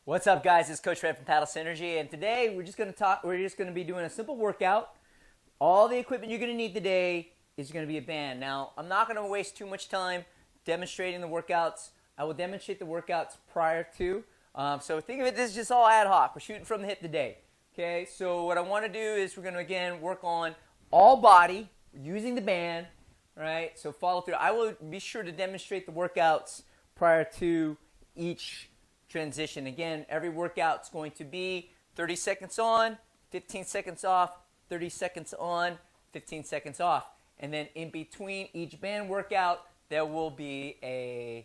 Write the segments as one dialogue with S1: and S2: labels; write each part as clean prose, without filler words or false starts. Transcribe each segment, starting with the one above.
S1: What's up, guys? It's Coach Fred from PaddleSynergy, and today we're just going to be doing a simple workout. All the equipment you're going to need today is going to be a band. Now, I'm not going to waste too much time demonstrating the workouts. I will demonstrate the workouts prior to. So think of it as just all ad hoc. We're shooting from the hip today. Okay, so what I want to do is we're going to, again, work on all body using the band. Right? So follow through. I will be sure to demonstrate the workouts prior to each transition. Again, every workout's going to be 30 seconds on, 15 seconds off, 30 seconds on, 15 seconds off. And then in between each band workout, there will be a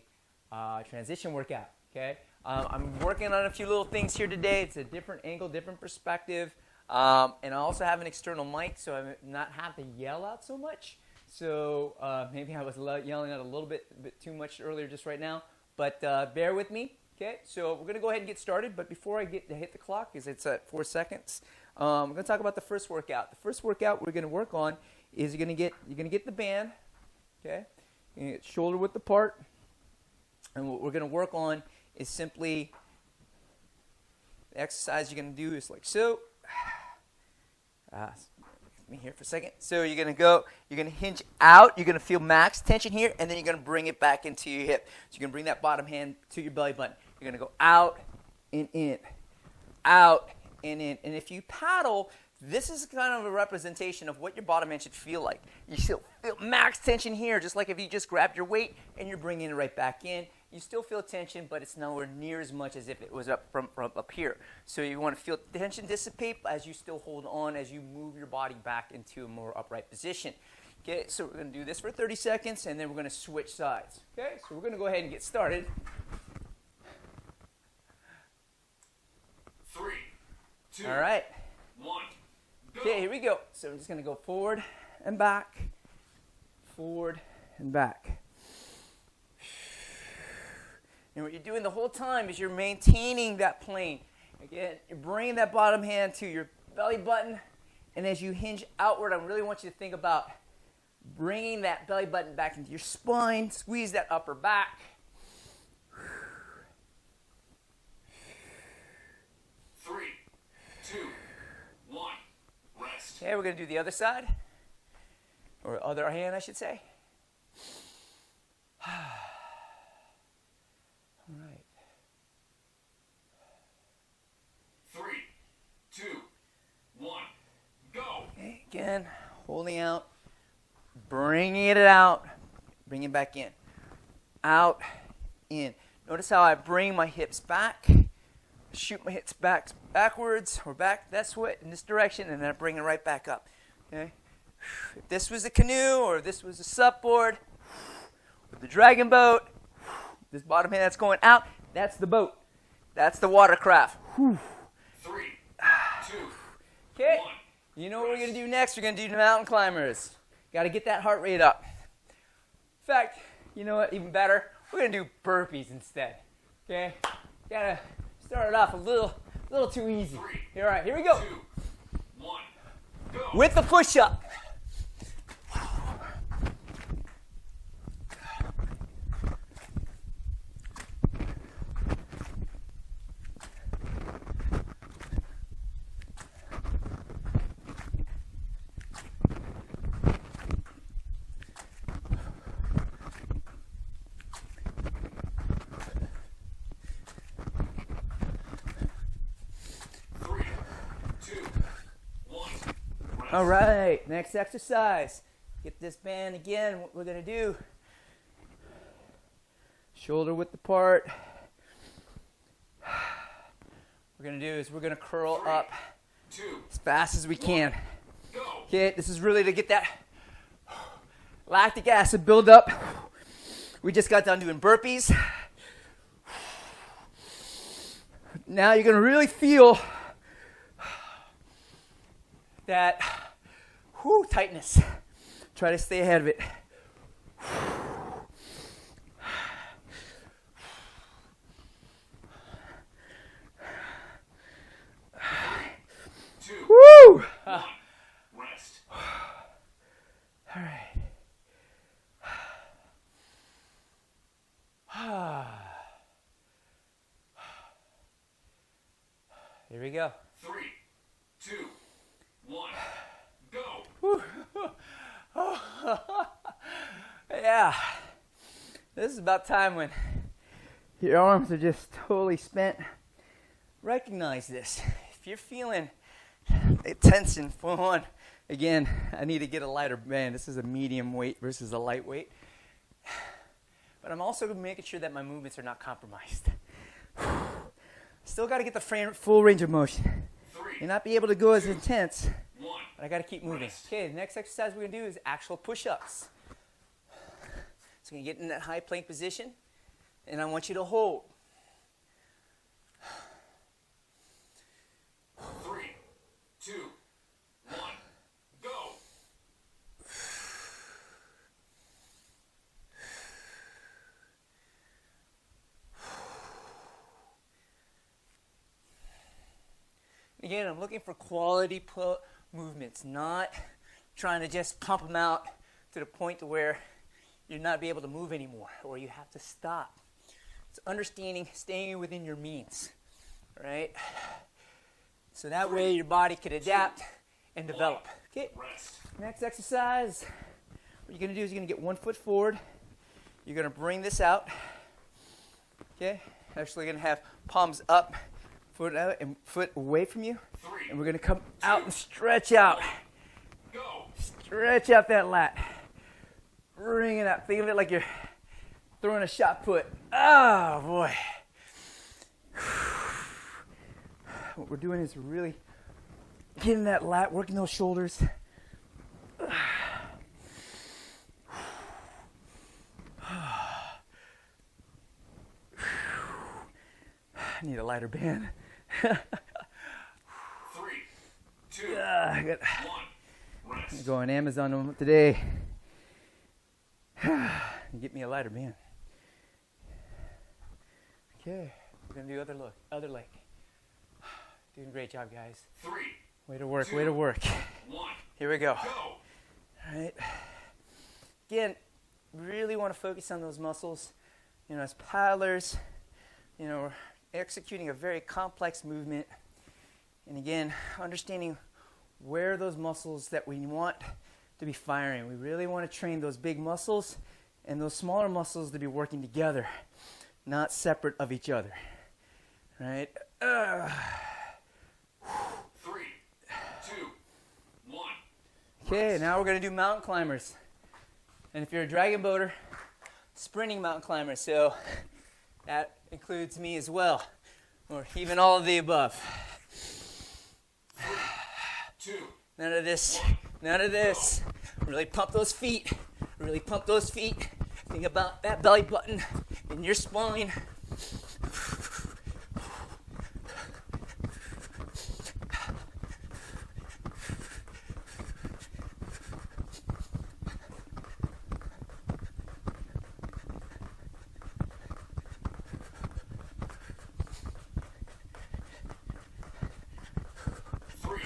S1: transition workout. Okay? I'm working on a few little things here today. It's a different angle, different perspective. And I also have an external mic, so I not have to yell out so much. So maybe I was yelling out a little bit too much earlier just right now. But bear with me. Okay, so we're going to go ahead and get started, but before I hit the clock, because it's at 4 seconds, I'm going to talk about the first workout. The first workout we're going to work on is you're going to get the band, okay? You're going to get shoulder width apart, and what we're going to work on is simply the exercise you're going to do is like so. Me here for a second. So you're going to hinge out, you're going to feel max tension here, and then you're going to bring it back into your hip. So you're going to bring that bottom hand to your belly button. You're going to go out and in, out and in. And if you paddle, this is kind of a representation of what your bottom end should feel like. You still feel max tension here, just like if you just grabbed your weight and you're bringing it right back in. You still feel tension, but it's nowhere near as much as if it was up from up here. So you want to feel tension dissipate as you still hold on as you move your body back into a more upright position. Okay, so we're going to do this for 30 seconds, and then we're going to switch sides. Okay, so we're going to go ahead and get started.
S2: 3, 2,
S1: all right.
S2: 1, go.
S1: Okay, here we go. So I'm just going to go forward and back, and what you're doing the whole time is you're maintaining that plane. Again, you're bringing that bottom hand to your belly button, and as you hinge outward, I really want you to think about bringing that belly button back into your spine. Squeeze that upper back.
S2: 3, 2, 1, rest.
S1: Okay, we're going to do the other side, or other hand, I should say. All right.
S2: 3, 2, 1, go.
S1: Okay, again, holding out, bringing it out, bring it back in, out, in. Notice how I bring my hips back, shoot my hips backwards or back this way in this direction, and then I bring it right back up. Okay. If this was a canoe or if this was a supboard, with the dragon boat, this bottom hand that's going out, that's the boat. That's the watercraft.
S2: 3, 2,
S1: okay.
S2: 1.
S1: You know what we're going to do next? We're going to do mountain climbers. Got to get that heart rate up. In fact, you know what? Even better, we're going to do burpees instead. Okay? Got to start it off a little too easy.
S2: 3,
S1: all right, here we go.
S2: 2, 1, go.
S1: With the push-up. All right, next exercise. Get this band again. What we're going to do, shoulder width apart. What we're going to do is we're going to curl
S2: 3,
S1: up
S2: 2,
S1: as fast as we can.
S2: go.
S1: Okay, this is really to get that lactic acid build up. We just got done doing burpees. Now you're going to really feel that tightness. Try to stay ahead of it. Woo! go.
S2: 3, 2, 1, go.
S1: Yeah. This is about time when your arms are just totally spent. Recognize this. If you're feeling tension, again, I need to get a lighter band. This is a medium weight versus a light weight. But I'm also making sure that my movements are not compromised. Still got to get the full range of motion.
S2: 3,
S1: May not be able to go as intense,
S2: 1.
S1: but I got to keep moving.
S2: Rest.
S1: Okay, the next exercise we're going to do is actual push-ups. So you're going to get in that high plank position, and I want you to hold.
S2: 3, 2, 1, go.
S1: Again, I'm looking for quality movements, not trying to just pump them out to the point to where you're not be able to move anymore or you have to stop. It's understanding, staying within your means, right? So that way your body can adapt and develop. Okay,
S2: Rest.
S1: next exercise, what you're going to do is you're going to get 1 foot forward. You're going to bring this out. Okay, actually going to have palms up, foot out, and foot away from you.
S2: 3,
S1: And we're going to come out and stretch out.
S2: go.
S1: Stretch out that lat. Bring it out. Think of it like you're throwing a shot put. Oh, boy. What we're doing is really getting that lat, working those shoulders. I need a lighter band.
S2: 3, 2,
S1: I got
S2: 1, rest.
S1: go on Amazon today. And get me a lighter band. Okay, we're gonna do other leg. Doing a great job, guys.
S2: 3,
S1: Way to work, way to work.
S2: 1,
S1: Here we go.
S2: go.
S1: All right. Again, really want to focus on those muscles. You know, as paddlers, you know, we're executing a very complex movement. And again, understanding where those muscles that we want to be firing. We really want to train those big muscles and those smaller muscles to be working together, not separate of each other. All right?
S2: 3, 2, 1.
S1: Okay, now we're going to do mountain climbers. And if you're a dragon boater, sprinting mountain climbers. So that includes me as well, or even all of the above.
S2: 3, 2,
S1: None of this. None of this. Really pump those feet. Really pump those feet. Think about that belly button in your spine.
S2: 3,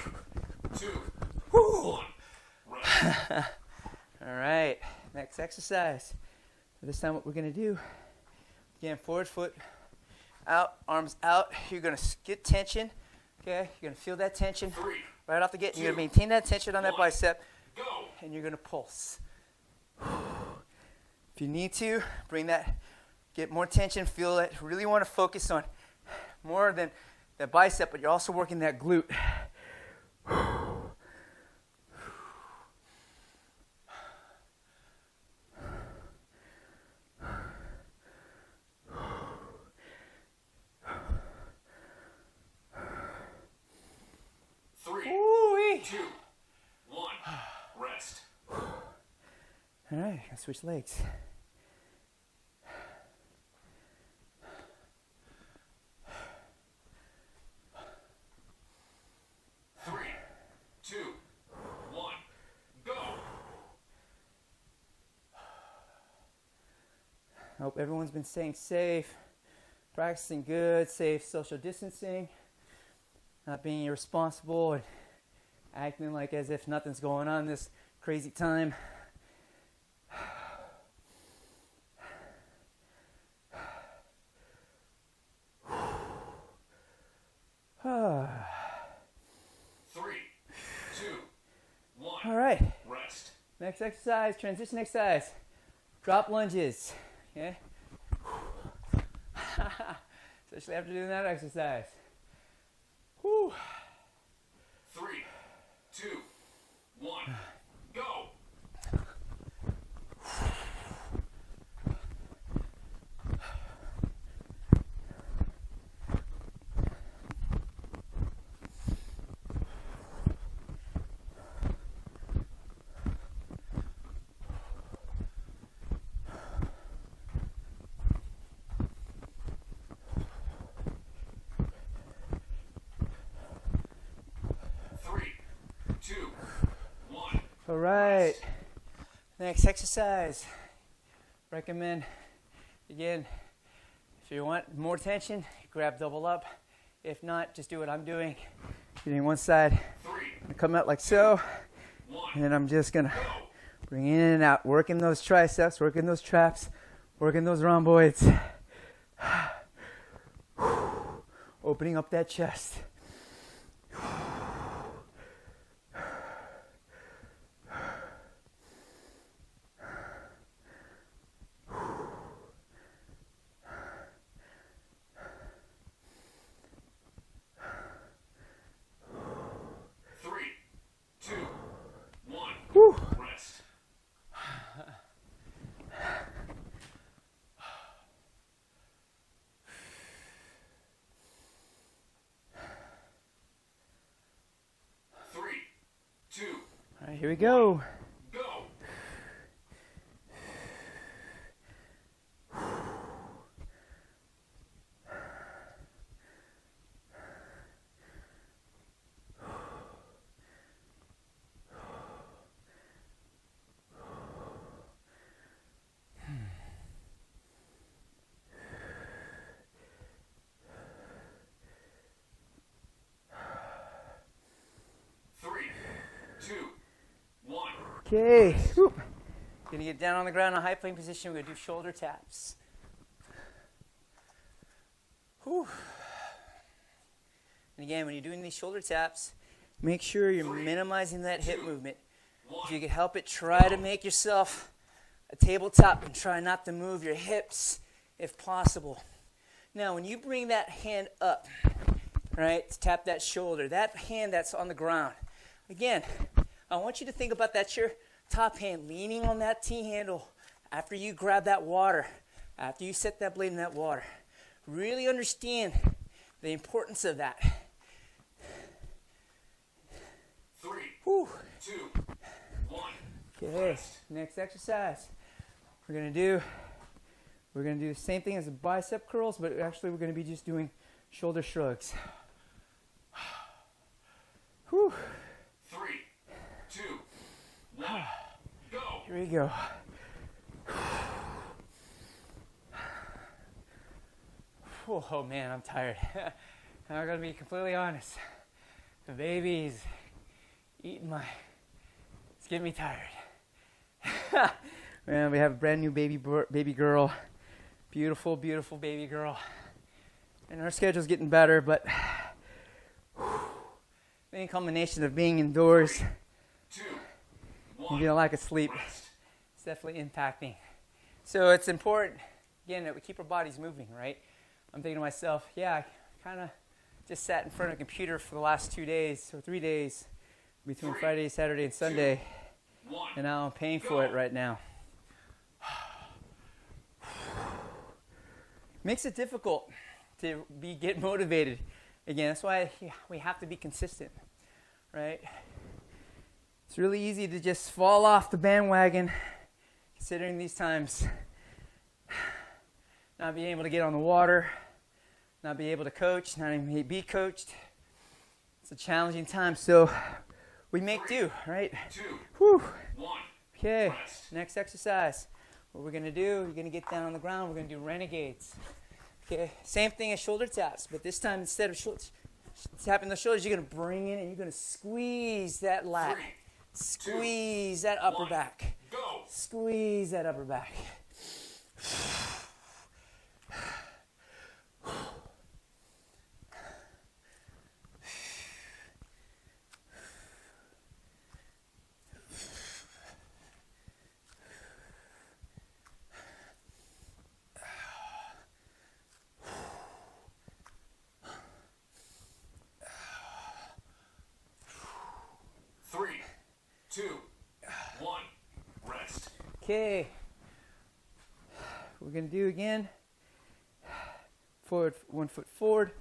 S2: 2, 1, rest.
S1: All right, next exercise. So this time what we're going to do, again, forward foot out, arms out. You're going to get tension, okay? You're going to feel that tension
S2: 3,
S1: right off the get. You're going to maintain that tension on that
S2: 1,
S1: bicep,
S2: go.
S1: and you're going to pulse. If you need to, bring that, get more tension, feel it. Really want to focus on more than that bicep, but you're also working that glute.
S2: Three,
S1: Ooh-wee.
S2: 2, 1, rest.
S1: All right, I'll switch legs.
S2: Three, 2, 1, go.
S1: I hope everyone's been staying safe, practicing good, safe social distancing, not being irresponsible and acting like as if nothing's going on this crazy time. Next exercise, transition exercise. Drop lunges. Okay? Especially after doing that exercise. Whew.
S2: 3, 2, 1, go. 3, 2, 1.
S1: All right. Next exercise. Recommend, again, if you want more tension, grab double up. If not, just do what I'm doing. Getting one side,
S2: 3,
S1: come out like so,
S2: 1,
S1: and then I'm just gonna
S2: go.
S1: bring in and out, working those triceps, working those traps, working those rhomboids. Opening up that chest.
S2: 3, 2, 1.
S1: Whew.
S2: Rest. 3, 2,
S1: All right, here we go.
S2: go. 3, 2, 1.
S1: Okay. Whew. Gonna get down on the ground in a high plank position. We're gonna do shoulder taps. Whew. And again, when you're doing these shoulder taps, make sure you're minimizing that hip movement. If you can help it, try to make yourself a tabletop and try not to move your hips if possible. Now, when you bring that hand up, right, to tap that shoulder, that hand that's on the ground, again, I want you to think about that your top hand leaning on that T-handle after you grab that water, after you set that blade in that water. Really understand the importance of that.
S2: 3,
S1: Whew.
S2: 2, 1.
S1: Okay, next exercise. We're gonna do the same thing as the bicep curls, but actually we're gonna be just doing shoulder shrugs. Whew.
S2: 3, 2, 1. Go.
S1: Here we go. Oh man, I'm tired. I'm gonna be completely honest. The baby's eating it's getting me tired. Man, we have a brand new baby girl. Beautiful, beautiful baby girl. And our schedule's getting better, but the combination of being indoors
S2: 2,
S1: and
S2: 1.
S1: getting a lack of sleep,
S2: Rest.
S1: it's definitely impacting. So it's important, again, that we keep our bodies moving, right? I'm thinking to myself, yeah, I kind of just sat in front of a computer for the last 2 days or 3 days between
S2: 3,
S1: Friday, Saturday, and Sunday,
S2: 2, 1.
S1: and now I'm paying for it right now. Makes it difficult to get motivated. Again, that's why we have to be consistent, right? It's really easy to just fall off the bandwagon, considering these times. Not being able to get on the water, not be able to coach, not even be coached. It's a challenging time, so we make do, right?
S2: 2,
S1: Whew.
S2: 1.
S1: Okay,
S2: Rest.
S1: next exercise. What we're gonna do, you're gonna get down on the ground, we're gonna do renegades. Okay, same thing as shoulder taps, but this time instead of tapping the shoulders, you're gonna bring in and you're gonna squeeze that lat.
S2: 3,
S1: Squeeze that upper
S2: 1.
S1: back.
S2: Go.
S1: Squeeze that upper back. Okay. We're going to do again. Forward, 1 foot forward,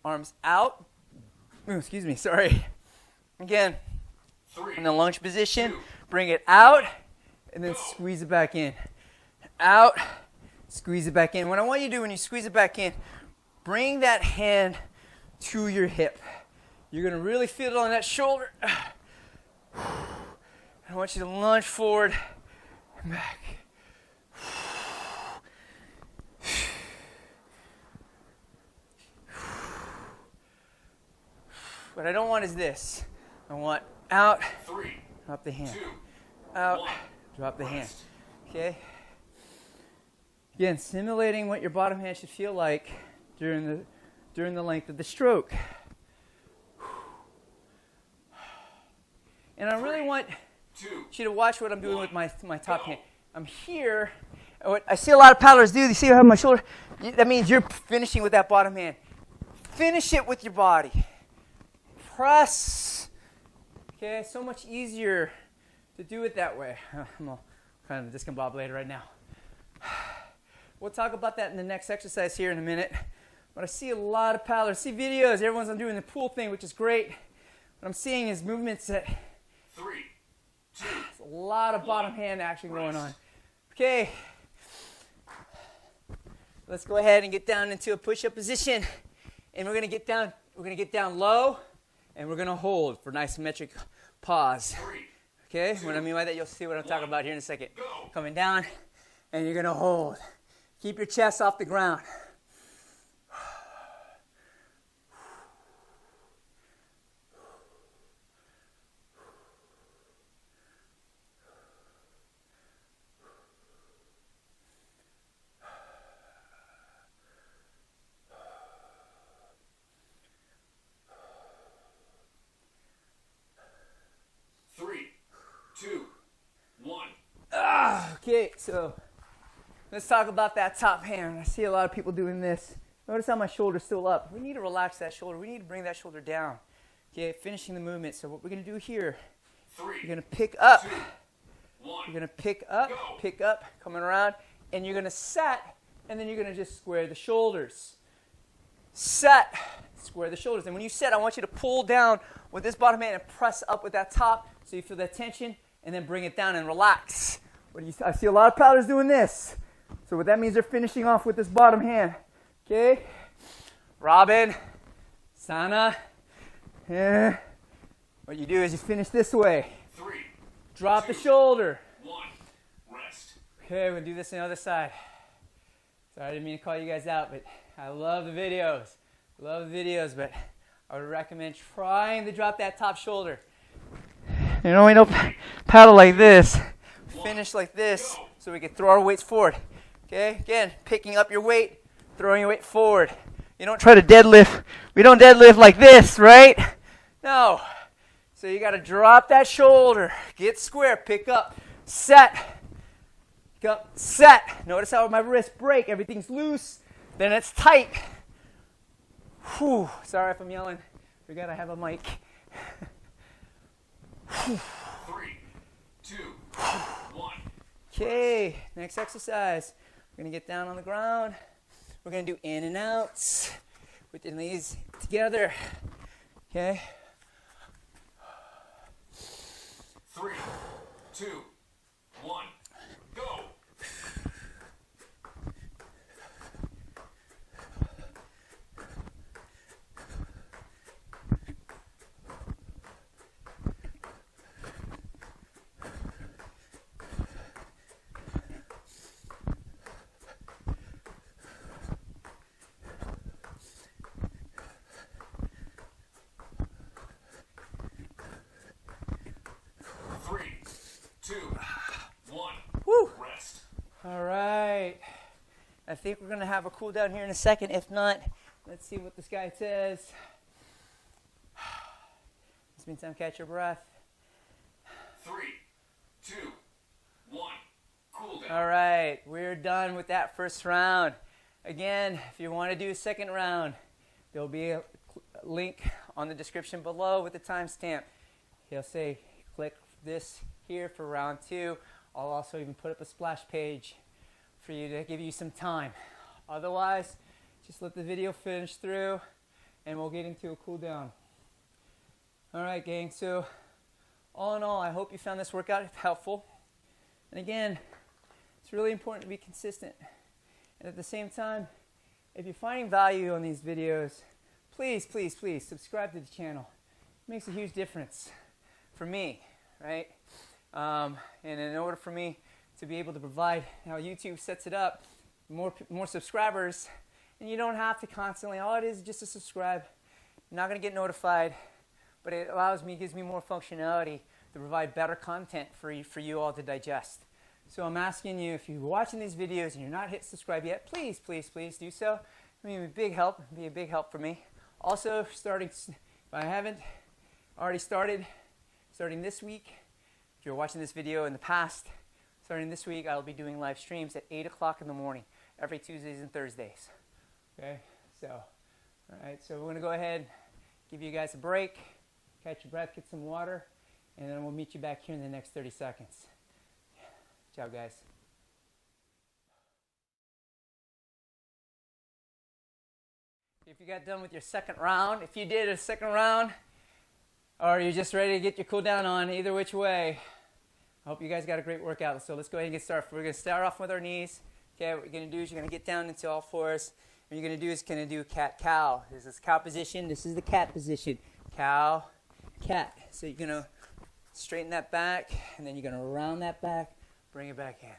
S1: arms out. Ooh, excuse me, sorry. Again,
S2: 3,
S1: in the lunge position,
S2: 2,
S1: bring it out, and then
S2: go.
S1: squeeze it back in. Out, squeeze it back in. What I want you to do when you squeeze it back in, bring that hand to your hip. You're going to really feel it on that shoulder. I want you to lunge forward and back. What I don't want is this. I want out,
S2: 3,
S1: drop the hand.
S2: 2,
S1: Out,
S2: 1.
S1: drop the hand.
S2: Rest.
S1: Okay? Again, simulating what your bottom hand should feel like during the length of the stroke. And I really want
S2: 2,
S1: you to watch what I'm doing with my top
S2: go.
S1: hand. I'm here. What I see a lot of paddlers do, you see how I have my shoulder? That means you're finishing with that bottom hand. Finish it with your body. Press. Okay, so much easier to do it that way. I'm all kind of discombobulated right now. We'll talk about that in the next exercise here in a minute. But I see a lot of paddlers, see videos, everyone's doing the pool thing, which is great. What I'm seeing is movements that
S2: 3, 2,
S1: a lot of bottom hand action going on. Okay, let's go ahead and get down into a push-up position, and we're gonna get down low, and we're gonna hold for nice symmetric pause.
S2: 3,
S1: Okay, what I mean by that, you'll see what I'm talking about here in a second.
S2: go.
S1: Coming down, and you're gonna hold. Keep your chest off the ground.
S2: 3, 2, 1.
S1: Okay, so let's talk about that top hand. I see a lot of people doing this. Notice how my shoulder's still up. We need to relax that shoulder. We need to bring that shoulder down. Okay, finishing the movement. So what we're going to do here,
S2: 3,
S1: you're going to pick up.
S2: 2, 1.
S1: You're going to pick up, coming around, and you're going to set, and then you're going to just square the shoulders. Set, square the shoulders. And when you set, I want you to pull down with this bottom hand and press up with that top so you feel that tension, and then bring it down and relax. I see a lot of paddlers doing this. So what that means, they're finishing off with this bottom hand. Okay? Robin, Sana. What you do is you finish this way.
S2: 3,
S1: Drop the
S2: 2,
S1: shoulder.
S2: 1. Rest.
S1: Okay, we're going to do this on the other side. Sorry, I didn't mean to call you guys out, but I love the videos. But I would recommend trying to drop that top shoulder. You know, we don't paddle like this. Finish like this so we can throw our weights forward. Okay, again, picking up your weight, throwing your weight forward. You don't try to deadlift. We don't deadlift like this, right? No. So you got to drop that shoulder, get square, pick up, set. Pick up, set. Notice how my wrists break. Everything's loose. Then it's tight. Whew. Sorry if I'm yelling. Forgot I have a mic.
S2: 3, 2, 1.
S1: Okay, next exercise. We're going to get down on the ground. We're going to do in and outs with the knees together. Okay.
S2: 3, 2, 1. Go. 3, 2, 1.
S1: Woo.
S2: Rest.
S1: All right. I think we're going to have a cool down here in a second. If not, let's see what this guy says. This means time catch your breath.
S2: 3, 2, 1. Cool down.
S1: All right, we're done with that first round. Again, if you want to do a second round, there'll be a link on the description below with the timestamp. He'll say click this here for round 2, I'll also even put up a splash page for you to give you some time. Otherwise, just let the video finish through and we'll get into a cool down. All right, gang, so all in all, I hope you found this workout helpful. And again, it's really important to be consistent. And at the same time, if you're finding value on these videos, please, please, please subscribe to the channel. It makes a huge difference for me, right? And in order for me to be able to provide how YouTube sets it up, more subscribers, and you don't have to constantly, all it is just to subscribe. You're not going to get notified, but it allows me, gives me more functionality to provide better content for you all to digest. So I'm asking you, if you're watching these videos and you're not hit subscribe yet, please, please, please do so. I mean, it'd be a big help for me. Also, if I haven't already starting this week, if you're watching this video in the past, starting this week, I'll be doing live streams at 8 o'clock in the morning, every Tuesdays and Thursdays. Okay, so, all right, so we're going to go ahead, give you guys a break, catch your breath, get some water, and then we'll meet you back here in the next 30 seconds. Ciao, guys. If you got done with your second round, if you did a second round, or you're just ready to get your cool down on, either which way, I hope you guys got a great workout. So let's go ahead and get started. We're going to start off with our knees. Okay, what you're going to do is you're going to get down into all fours. What you're going to do is going to do cat-cow. This is cow position. This is the cat position. Cow, cat. So you're going to straighten that back, and then you're going to round that back, bring it back in.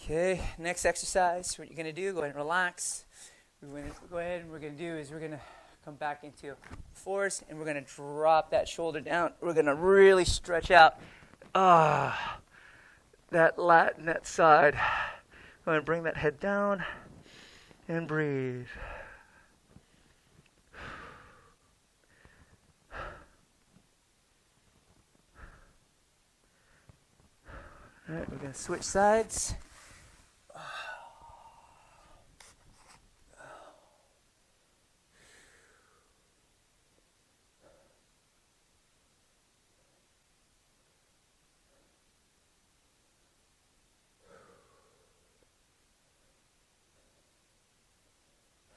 S1: Okay, next exercise, what you're going to do, go ahead and relax. We're going to go ahead and we're going to do is we're going to come back into fours and we're going to drop that shoulder down. We're going to really stretch out that lat and that side. Go ahead and bring that head down and breathe. All right, we're going to switch sides.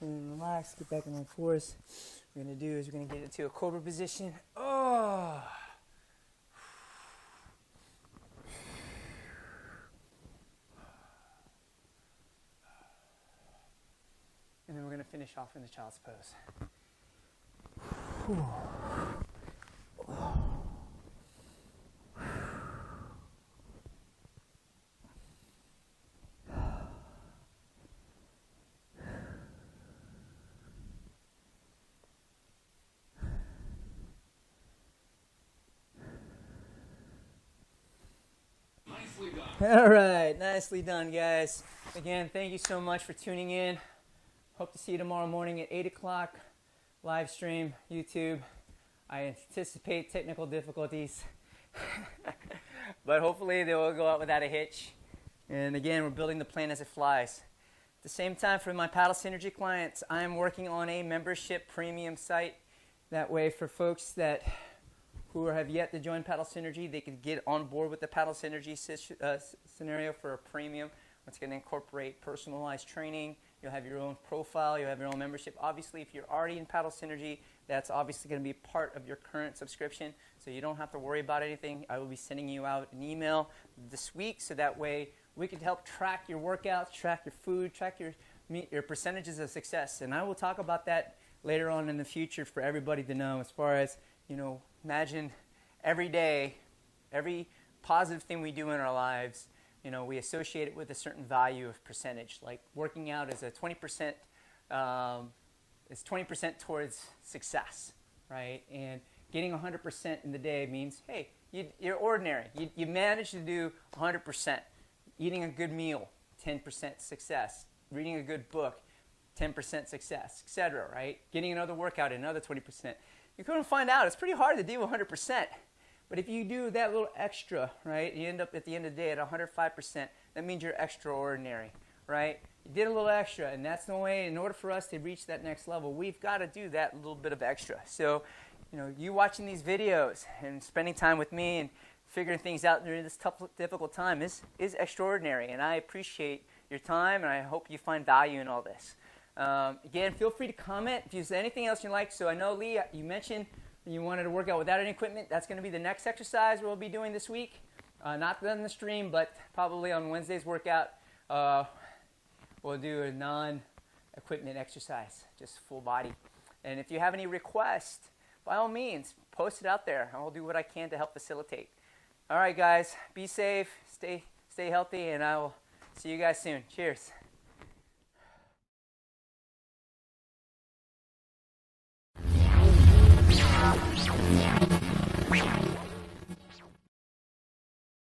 S1: And relax, get back in my fours. What we're going to do is we're going to get into a cobra position. Oh! And then we're going to finish off in the child's pose. Whew. All right, nicely done, guys. Again, thank you so much for tuning in. Hope to see you tomorrow morning at 8 o'clock, live stream, YouTube. I anticipate technical difficulties, but hopefully they will go out without a hitch. And again, we're building the plane as it flies. At the same time, for my PaddleSynergy clients, I am working on a membership premium site. That way, for folks who have yet to join PaddleSynergy, they can get on board with the PaddleSynergy scenario for a premium. It's going to incorporate personalized training. You'll have your own profile. You'll have your own membership. Obviously, if you're already in PaddleSynergy, that's obviously going to be part of your current subscription, so you don't have to worry about anything. I will be sending you out an email this week, so that way we can help track your workouts, track your food, track your percentages of success. And I will talk about that later on in the future for everybody to know, as far as, imagine every day, every positive thing we do in our lives, we associate it with a certain value of percentage. Like working out is 20%, it's 20% towards success, right? And getting 100% in the day means, hey, you're ordinary. You managed to do 100%. Eating a good meal, 10% success. Reading a good book, 10% success, etc., right? Getting another workout, another 20%. You're going to find out it's pretty hard to do 100%, But if you do that little extra, right, you end up at the end of the day at 105%, that means you're extraordinary, right? You did a little extra, and that's the way, in order for us to reach that next level, we've got to do that little bit of extra. So, you watching these videos and spending time with me and figuring things out during this tough, difficult time is extraordinary, and I appreciate your time, and I hope you find value in all this. Again, feel free to comment if there's anything else you like. So I know, Lee, you mentioned you wanted to work out without any equipment. That's going to be the next exercise we'll be doing this week. Not on the stream, but probably on Wednesday's workout, we'll do a non-equipment exercise, just full body. And if you have any requests, by all means, post it out there. I'll do what I can to help facilitate. All right, guys, be safe, stay healthy, and I will see you guys soon. Cheers.